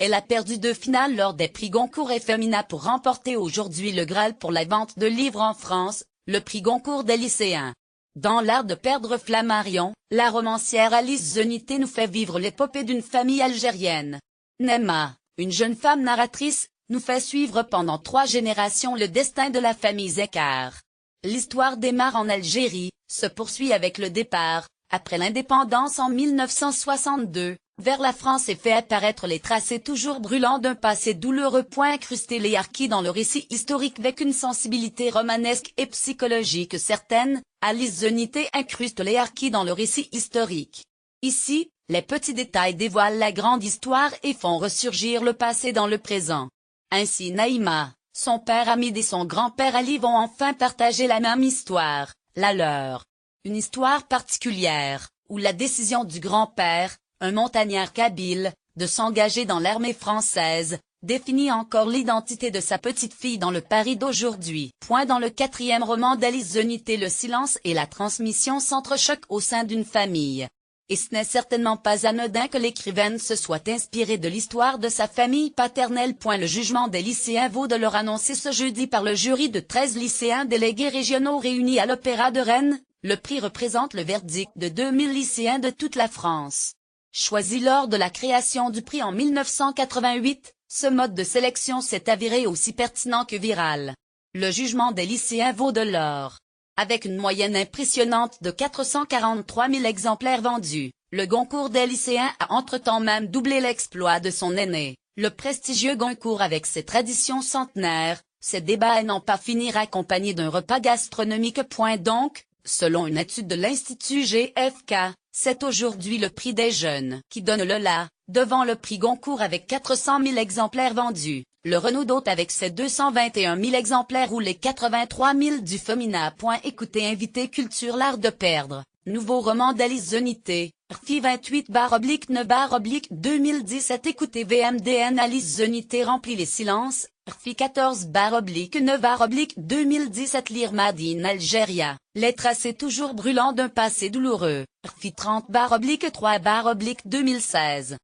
Elle a perdu 2 finales lors des prix Goncourt et Femina pour remporter aujourd'hui le Graal pour la vente de livres en France, le prix Goncourt des lycéens. Dans L'art de perdre Flammarion, la romancière Alice Zenité nous fait vivre l'épopée d'une famille algérienne. Nema, une jeune femme narratrice, nous fait suivre pendant 3 générations le destin de la famille Zekar. L'histoire démarre en Algérie, se poursuit avec le départ, après l'indépendance en 1962, vers la France et fait apparaître les tracés toujours brûlants d'un passé douloureux. Incruster les harkis dans le récit historique avec une sensibilité romanesque et psychologique certaine, Alice Zenité incruste les harkis dans le récit historique. Ici, les petits détails dévoilent la grande histoire et font ressurgir le passé dans le présent. Ainsi Naïma, son père Hamid et son grand-père Ali vont enfin partager la même histoire, la leur. Une histoire particulière, où la décision du grand-père, un montagnard kabyle, de s'engager dans l'armée française, définit encore l'identité de sa petite-fille dans le Paris d'aujourd'hui. Dans le 4e roman d'Alice Zenité, le silence et la transmission s'entrechoquent au sein d'une famille. Et ce n'est certainement pas anodin que l'écrivaine se soit inspirée de l'histoire de sa famille paternelle. Le jugement des lycéens vaut de leur annoncer ce jeudi par le jury de 13 lycéens délégués régionaux réunis à l'Opéra de Rennes. Le prix représente le verdict de 2000 lycéens de toute la France. Choisi lors de la création du prix en 1988, ce mode de sélection s'est avéré aussi pertinent que viral. Le jugement des lycéens vaut de l'or. Avec une moyenne impressionnante de 443 000 exemplaires vendus, le Goncourt des lycéens a entre-temps même doublé l'exploit de son aîné, le prestigieux Goncourt avec ses traditions centenaires, ses débats n'ont pas fini accompagnés d'un repas gastronomique. Donc, selon une étude de l'Institut GFK, c'est aujourd'hui le prix des jeunes qui donne le la, devant le prix Goncourt avec 400 000 exemplaires vendus, le Renaudot avec ses 221 000 exemplaires ou les 83 000 du Femina. Écoutez Invité Culture L'art de perdre, nouveau roman d'Alice Zenité, RFI 28/9/2017. Écoutez VMDN. Alice Zenité remplit les silences, RFI 14/9/2017. Lire Madine Algéria, les tracés toujours brûlants d'un passé douloureux, RFI 30/3/2016.